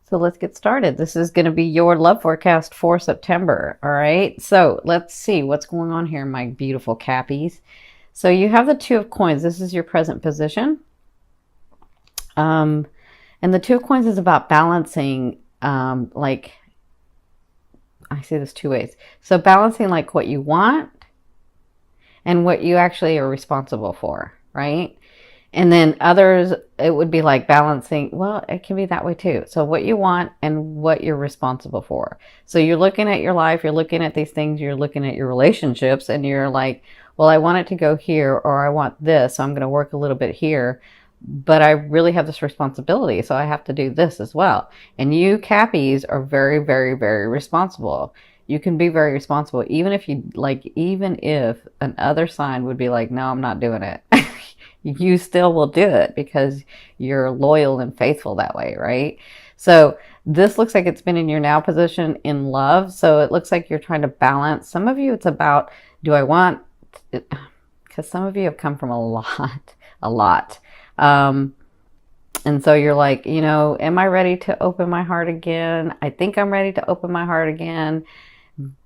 So let's get started. This is going to be your love forecast for September. All right. So let's see what's going on here, my beautiful Cappies. So you have the Two of Coins. This is your present position. And the Two of Coins is about balancing, like, I see this two ways. So balancing like what you want and what you actually are responsible for, right? And then others, it would be like balancing, well, it can be that way too. So what you want and what you're responsible for. So you're looking at your life, you're looking at these things, you're looking at your relationships, and you're like, well, I want it to go here, or I want this, so I'm going to work a little bit here, but I really have this responsibility, so I have to do this as well. And you Cappies are very, very, very responsible. You can be very responsible, even if you like, even if another sign would be like, no, I'm not doing it. You still will do it because you're loyal and faithful that way, right? So this looks like it's been in your now position in love. So it looks like you're trying to balance. Some of you, it's about, do I want, because some of you have come from a lot. And so you're like, you know, am I ready to open my heart again? I think I'm ready to open my heart again.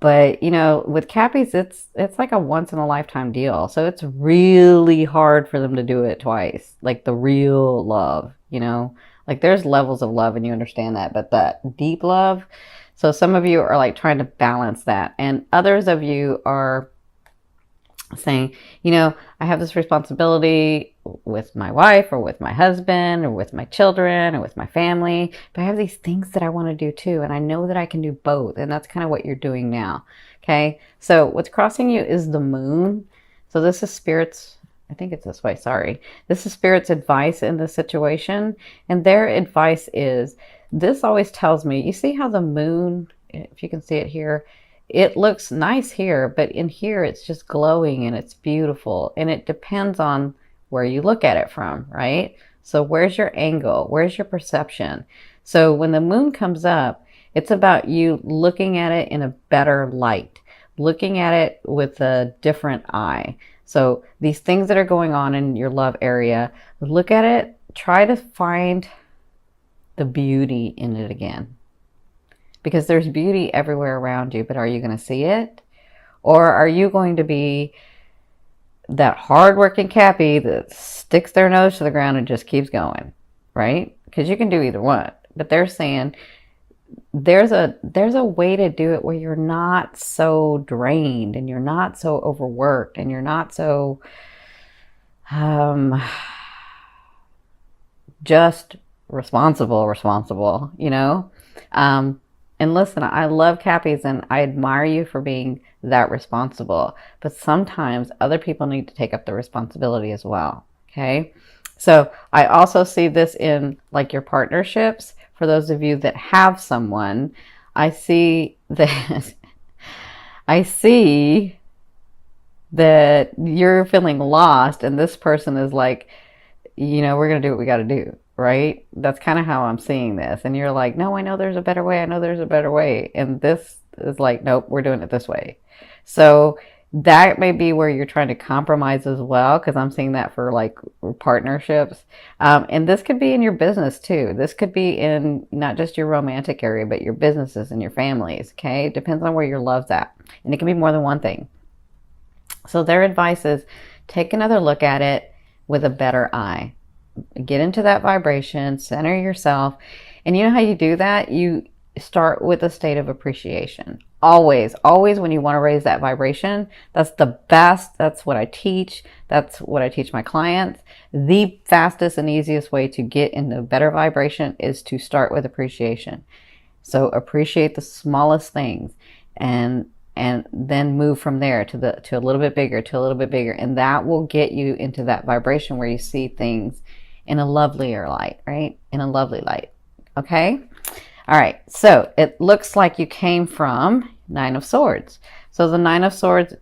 But, you know, with Cappies, it's like a once in a lifetime deal. So it's really hard for them to do it twice. Like the real love, you know, like there's levels of love and you understand that, but that deep love. So some of you are like trying to balance that. And others of you are saying, you know, I have this responsibility with my wife or with my husband or with my children or with my family, but I have these things that I want to do too. And I know that I can do both. And that's kind of what you're doing now. Okay. So what's crossing you is the moon. So this is Spirit's, I think it's this way. Sorry. This is Spirit's advice in this situation. And their advice is, this always tells me, you see how the moon, if you can see it here, it looks nice here, but in here it's just glowing and it's beautiful. And it depends on where you look at it from, right? So where's your angle? Where's your perception? So when the moon comes up, it's about you looking at it in a better light, looking at it with a different eye. So these things that are going on in your love area, look at it, try to find the beauty in it again. Because there's beauty everywhere around you, but are you going to see it? Or are you going to be that hardworking Cappy that sticks their nose to the ground and just keeps going, right? Because you can do either one. But they're saying there's a way to do it where you're not so drained and you're not so overworked and you're not so just responsible, you know? And listen, I love Cappies and I admire you for being that responsible. But sometimes other people need to take up the responsibility as well. Okay. So I also see this in like your partnerships. For those of you that have someone, I see that you're feeling lost and this person is like, you know, we're going to do what we got to do. Right? That's kind of how I'm seeing this. And you're like, no, I know there's a better way. I know there's a better way. And this is like, nope, we're doing it this way. So that may be where you're trying to compromise as well. Cause I'm seeing that for like partnerships. And this could be in your business too. This could be in not just your romantic area, but your businesses and your families. Okay. It depends on where your love's at. And it can be more than one thing. So their advice is take another look at it with a better eye. Get into that vibration, center yourself. And you know how you do that? You start with a state of appreciation. Always when you want to raise that vibration, that's the best. That's what I teach. That's what I teach my clients. The fastest and easiest way to get into a better vibration is to start with appreciation. So appreciate the smallest things and then move from there to a little bit bigger, and that will get you into that vibration where you see things in a lovelier light, right? In a lovely light. Okay. All right. So it looks like you came from Nine of Swords. So the Nine of Swords,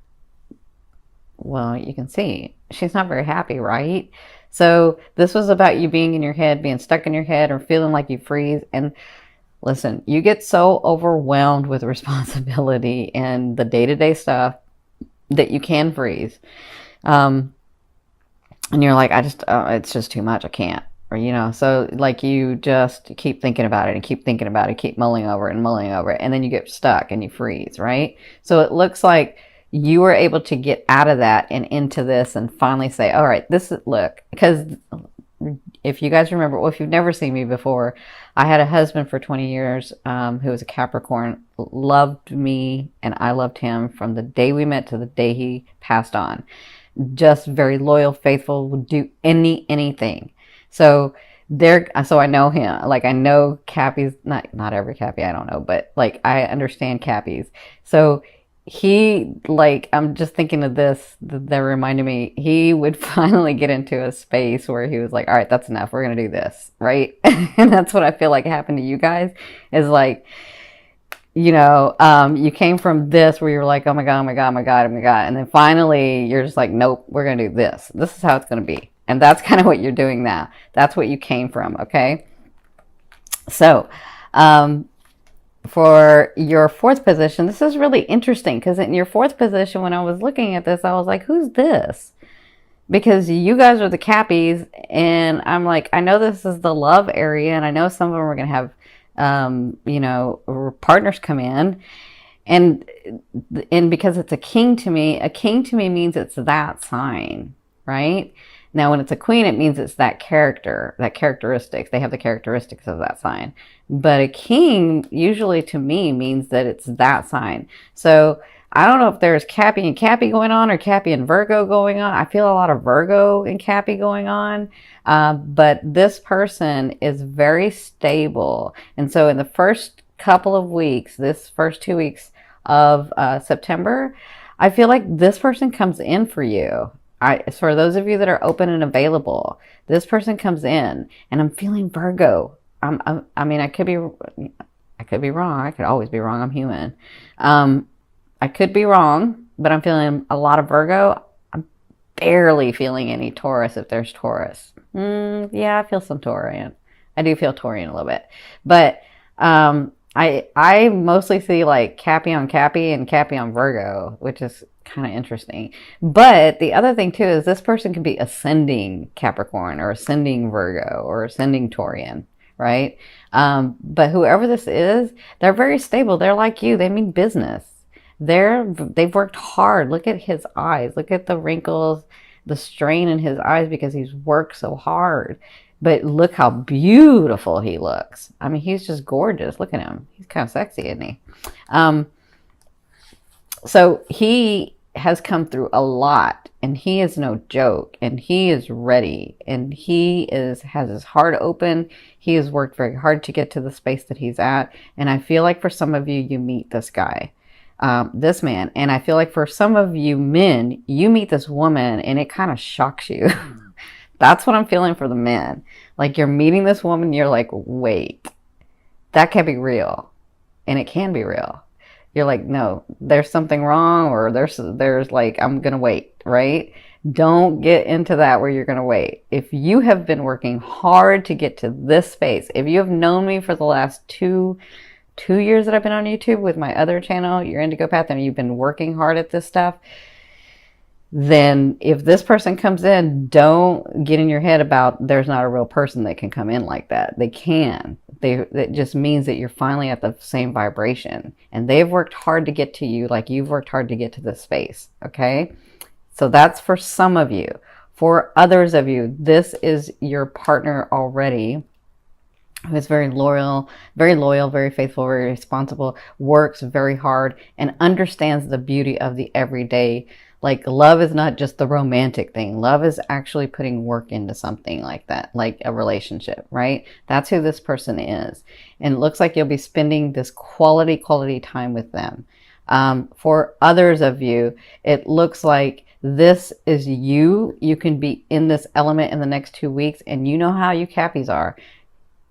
well, you can see she's not very happy, right? So this was about you being in your head, being stuck in your head or feeling like you freeze. And listen, you get so overwhelmed with responsibility and the day-to-day stuff that you can freeze. And you're like, it's just too much. I can't. Or, you know, so like you just keep thinking about it and keep thinking about it, keep mulling over it and mulling over it, and then you get stuck and you freeze, right? So it looks like you were able to get out of that and into this and finally say, all right, this is, look, because if you guys remember, well, if you've never seen me before, I had a husband for 20 years who was a Capricorn, loved me, and I loved him from the day we met to the day he passed on. Just very loyal, faithful, would do anything. So so I know him. Like I know Cappies, not every Cappy, I don't know, but like I understand Cappies. So he, like, I'm just thinking of this that reminded me, he would finally get into a space where he was like, all right, that's enough, we're gonna do this, right? And that's what I feel like happened to you guys, is like, you know, you came from this where you were like, oh my god, oh my god, oh my god, oh my god, and then finally you're just like, nope, we're gonna do this, this is how it's gonna be. And that's kind of what you're doing now. That's what you came from, okay? So for your fourth position, this is really interesting, because in your fourth position, when I was looking at this, I was like, who's this? Because you guys are the Cappies, and I'm like, I know this is the love area, and I know some of them are going to have, you know, partners come in, and because it's a king to me means it's that sign, right? Now, when it's a queen, it means it's that character, that characteristics. They have the characteristics of that sign. But a king, usually to me, means that it's that sign. So I don't know if there's Cappy and Cappy going on or Cappy and Virgo going on. I feel a lot of Virgo and Cappy going on. But this person is very stable. And so in the first couple of weeks, this first 2 weeks of September, I feel like this person comes in for you. For those of you that are open and available, this person comes in, and I'm feeling Virgo. I mean, I could be wrong. I could always be wrong. I'm human. I could be wrong, but I'm feeling a lot of Virgo. I'm barely feeling any Taurus if there's Taurus. Yeah, I feel some Taurian. I do feel Taurian a little bit, but I mostly see like Cappy on Cappy and Cappy on Virgo, which is kind of interesting. But the other thing too is this person can be ascending Capricorn or ascending Virgo or ascending Taurian, right? But whoever this is, they're very stable. They're like you. They mean business. They've worked hard. Look at his eyes. Look at the wrinkles, the strain in his eyes because he's worked so hard. But look how beautiful he looks. I mean, he's just gorgeous. Look at him. He's kind of sexy, isn't he? So he has come through a lot, and he is no joke, and he is ready, and has his heart open. He has worked very hard to get to the space that he's at. And I feel like for some of you, you meet this guy, this man. And I feel like for some of you men, you meet this woman and it kind of shocks you. That's what I'm feeling for the men. Like you're meeting this woman, you're like, wait, that can't be real. And it can be real. You're like, no, there's something wrong, or there's like, I'm going to wait, right? Don't get into that where you're going to wait. If you have been working hard to get to this space, if you have known me for the last two years that I've been on YouTube with my other channel, your Indigo Path, and you've been working hard at this stuff, then if this person comes in, don't get in your head about there's not a real person that can come in like that. They can. That just means that you're finally at the same vibration, and they've worked hard to get to you like you've worked hard to get to this space. Okay. So that's for some of you. For others of you, this is your partner already, who is very loyal, very faithful, very responsible, works very hard, and understands the beauty of the everyday. Like love is not just the romantic thing. Love is actually putting work into something like that, like a relationship, right? That's who this person is. And it looks like you'll be spending this quality time with them. For others of you, it looks like this is you. You can be in this element in the next 2 weeks, and you know how you Cappies are.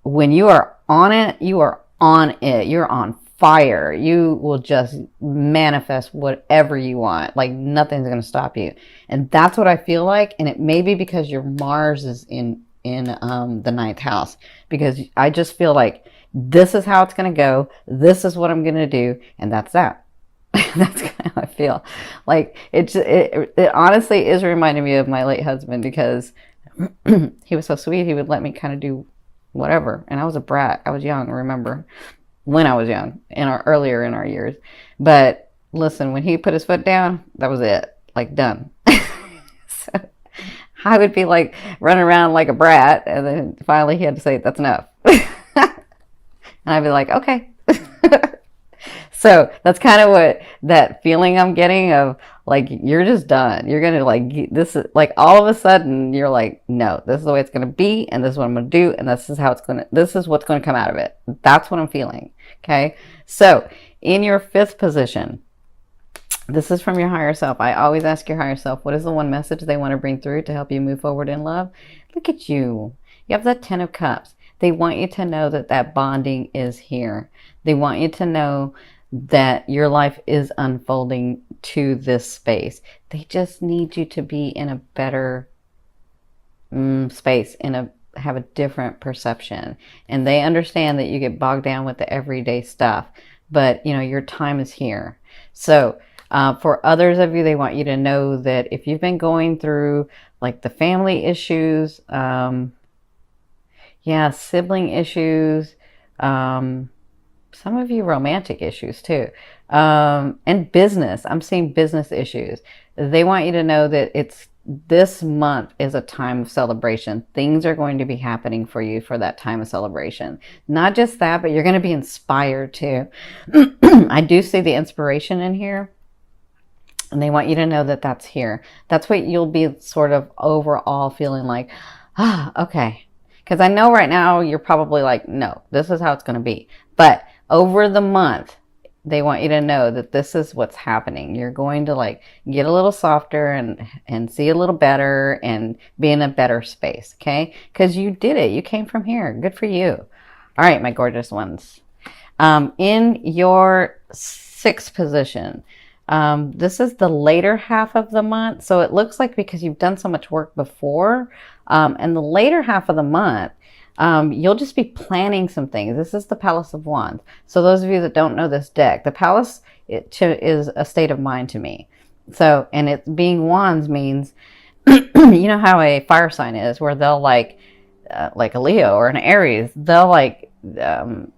When you are on it, you are on it. You're on fire. You will just manifest whatever you want. Like nothing's going to stop you. And that's what I feel like. And it may be because your Mars is in the ninth house, because I just feel like this is how it's going to go. This is what I'm going to do. And that's that. That's kind of how I feel. Like it honestly is reminding me of my late husband, because He was so sweet. He would let me kind of do whatever. And I was a brat. I was young, remember, when I was young, earlier in our years. But listen, when he put his foot down, that was it. Like, done. So I would be like running around like a brat, and then finally he had to say, that's enough. And I'd be like, okay. So that's kind of what that feeling I'm getting of, like, you're just done. You're going to, like, this is like, all of a sudden you're like, no, this is the way it's going to be. And this is what I'm going to do. And this is how this is what's going to come out of it. That's what I'm feeling. Okay. So in your 5th position, this is from your higher self. I always ask your higher self, what is the one message they want to bring through to help you move forward in love? Look at you. You have that 10 of Cups. They want you to know that that bonding is here. They want you to know that your life is unfolding to this space. They just need you to be in a better space, have a different perception. And they understand that you get bogged down with the everyday stuff, but you know, your time is here. So for others of you, they want you to know that if you've been going through like the family issues, sibling issues, some of you romantic issues too, and business. I'm seeing business issues. They want you to know that this month is a time of celebration. Things are going to be happening for you for that time of celebration. Not just that, but you're going to be inspired too. I do see the inspiration in here. And they want you to know that that's here. That's what you'll be sort of overall feeling like, okay. Because I know right now you're probably like, no, this is how it's going to be. But over the month, they want you to know that this is what's happening. You're going to like get a little softer and see a little better and be in a better space. Okay. Because you did it. You came from here. Good for you. All right, my gorgeous ones. In your 6th position, this is the later half of the month. So it looks like because you've done so much work before, and the later half of the month, you'll just be planning some things. This is the Palace of Wands. So those of you that don't know this deck, the Palace is a state of mind to me. So, and it being Wands means, you know how a fire sign is, where they'll like a Leo or an Aries, they'll like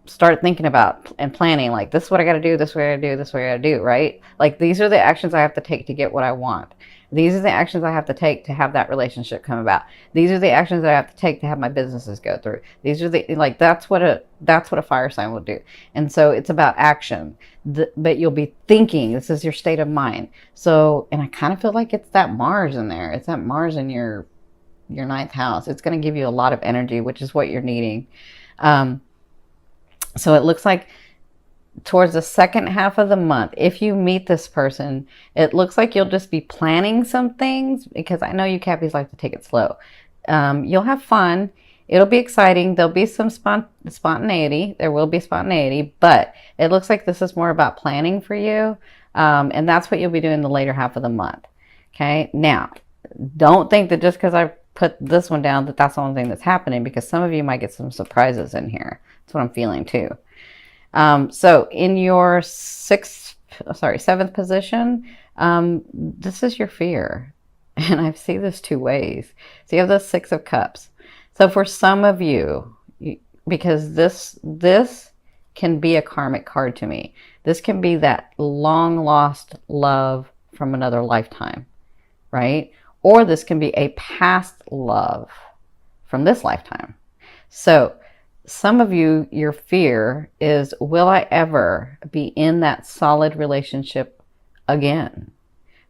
start thinking about and planning, like, this is what I got to do, this is what I got to do, this is what I got to do, right? Like, these are the actions I have to take to get what I want. These are the actions I have to take to have that relationship come about. These are the actions I have to take to have my businesses go through. These are the, like, that's what a fire sign will do. And so it's about action, but you'll be thinking, this is your state of mind. So, and I kind of feel like it's that Mars in there. It's that Mars in your 9th house. It's going to give you a lot of energy, which is what you're needing. So it looks like towards the second half of the month, if you meet this person, it looks like you'll just be planning some things, because I know you Cappies like to take it slow. You'll have fun. It'll be exciting. There'll be some spontaneity. There will be spontaneity, but it looks like this is more about planning for you. And that's what you'll be doing the later half of the month. Okay. Now, don't think that just because I put this one down that that's the only thing that's happening, because some of you might get some surprises in here. That's what I'm feeling too. So in your 7th position, this is your fear. And I see this 2 ways. So you have the 6 of Cups. So for some of you, because this can be a karmic card to me. This can be that long lost love from another lifetime, right? Or this can be a past love from this lifetime. So some of you, your fear is, will I ever be in that solid relationship again?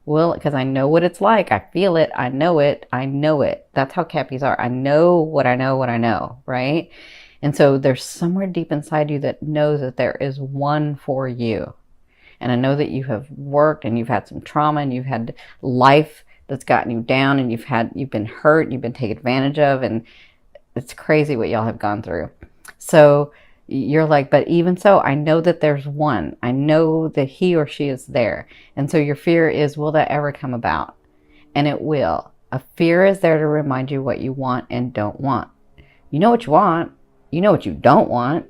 Because I know what it's like. I feel it. I know it. I know it. That's how Cappies are. I know what I know, right? And so there's somewhere deep inside you that knows that there is one for you. And I know that you have worked and you've had some trauma and you've had life that's gotten you down, and you've been hurt, you've been taken advantage of, and it's crazy what y'all have gone through. So you're like, but even so, I know that there's one. I know that he or she is there. And so your fear is, will that ever come about? And it will. A fear is there to remind you what you want and don't want. You know what you want. You know what you don't want.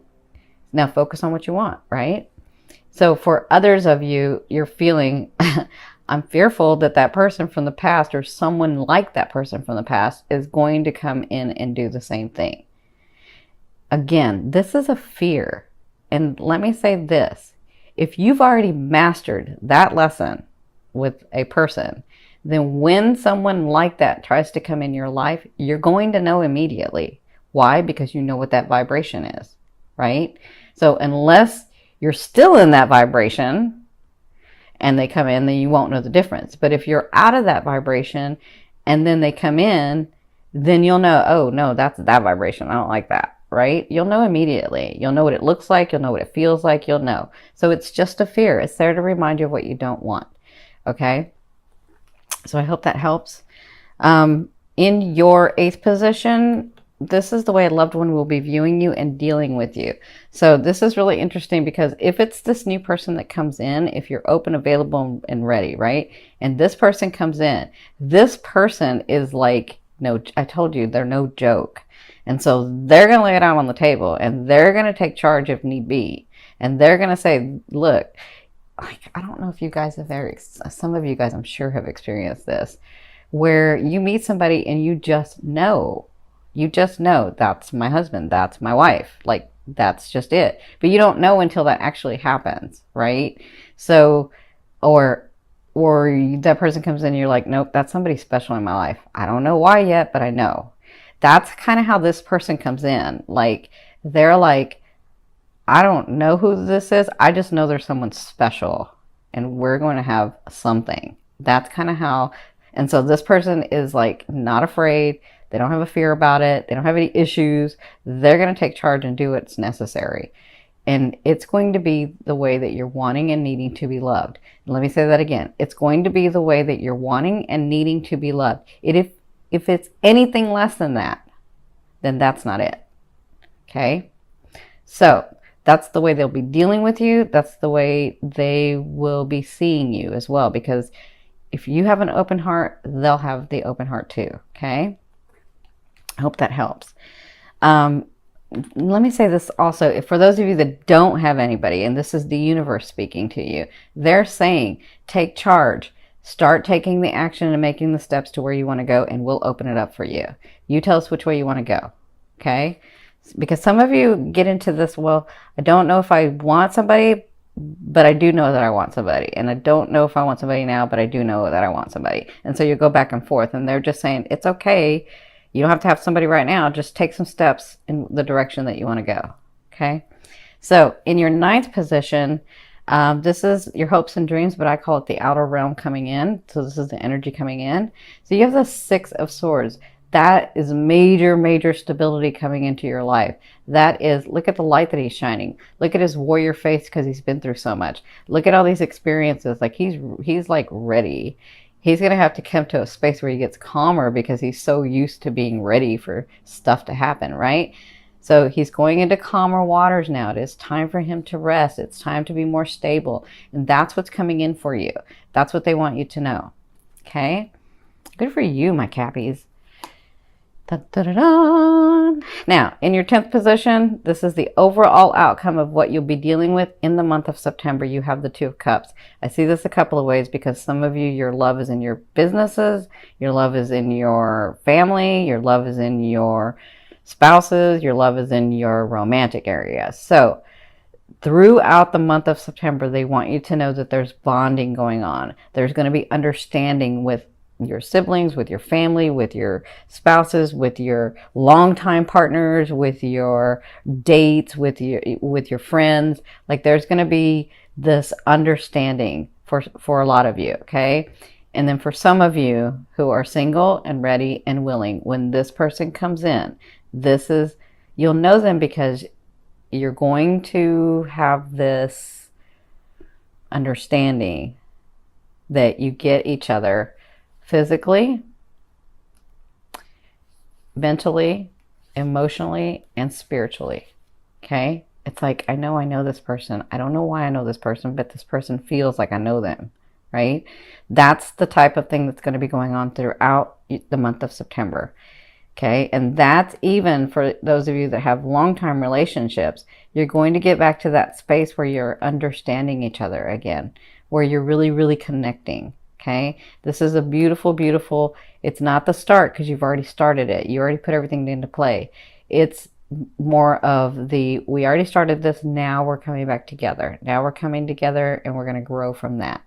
Now focus on what you want, right? So for others of you, you're feeling, I'm fearful that that person from the past or someone like that person from the past is going to come in and do the same thing. Again, this is a fear. And let me say this. If you've already mastered that lesson with a person, then when someone like that tries to come in your life, you're going to know immediately. Why? Because you know what that vibration is, right? So unless you're still in that vibration and they come in, then you won't know the difference. But if you're out of that vibration and then they come in, then you'll know, oh no, that's that vibration. I don't like that, right? You'll know immediately. You'll know what it looks like. You'll know what it feels like. You'll know. So it's just a fear. It's there to remind you of what you don't want. Okay. So I hope that helps. In your 8th position, this is the way a loved one will be viewing you and dealing with you. So this is really interesting because if it's this new person that comes in, if you're open, available, and ready, right? And this person comes in, this person is like, no, I told you, they're no joke. And so they're going to lay it out on the table and they're going to take charge if need be. And they're going to say, look, like, I don't know if you guys have ever, some of you guys I'm sure have experienced this, where you meet somebody and you just know that's my husband, that's my wife, like that's just it. But you don't know until that actually happens, right? So, or that person comes in and you're like, nope, that's somebody special in my life. I don't know why yet, but I know. That's kind of how this person comes in. Like, they're like, I don't know who this is. I just know there's someone special and we're going to have something. That's kind of how. And so this person is like not afraid. They don't have a fear about it. They don't have any issues. They're going to take charge and do what's necessary. And it's going to be the way that you're wanting and needing to be loved. And let me say that again. It's going to be the way that you're wanting and needing to be loved. If it's anything less than that, then that's not it. Okay? So that's the way they'll be dealing with you. That's the way they will be seeing you as well. Because if you have an open heart, they'll have the open heart too. Okay? I hope that helps. Let me say this also. For those of you that don't have anybody, and this is the universe speaking to you, they're saying, take charge. Start taking the action and making the steps to where you want to go, and we'll open it up for you. You tell us which way you want to go. Okay? Because some of you get into this, well, I don't know if I want somebody, but I do know that I want somebody. And I don't know if I want somebody now, but I do know that I want somebody. And so you go back and forth, and they're just saying, it's okay. You don't have to have somebody right now. Just take some steps in the direction that you want to go. Okay? So in your 9th position, this is your hopes and dreams, but I call it the outer realm coming in. So this is the energy coming in. So you have the 6 of Swords. That is major, major stability coming into your life. That is, look at the light that he's shining. Look at his warrior face because he's been through so much. Look at all these experiences. Like he's like ready. He's going to have to come to a space where he gets calmer because he's so used to being ready for stuff to happen, right? So he's going into calmer waters now. It is time for him to rest. It's time to be more stable. And that's what's coming in for you. That's what they want you to know. Okay? Good for you, my Cappies. Da, da, da, da. Now, in your 10th position, this is the overall outcome of what you'll be dealing with in the month of September. You have the 2 of Cups. I see this a couple of ways because some of you, your love is in your businesses, your love is in your family, your love is in your spouses, your love is in your romantic area. So throughout the month of September, they want you to know that there's bonding going on. There's going to be understanding with your siblings, with your family, with your spouses, with your longtime partners, with your dates, with your friends. Like there's going to be this understanding for a lot of you, okay? And then for some of you who are single and ready and willing, when this person comes in, you'll know them because you're going to have this understanding that you get each other physically, mentally, emotionally, and spiritually. Okay? It's like, I know this person. I don't know why I know this person, but this person feels like I know them, right? That's the type of thing that's going to be going on throughout the month of September. Okay? And that's even for those of you that have long-term relationships. You're going to get back to that space where you're understanding each other again, where you're really, really connecting. Okay. This is a beautiful, beautiful, it's not the start because you've already started it. You already put everything into play. It's more of the, we already started this. Now we're coming back together. Now we're coming together and we're going to grow from that.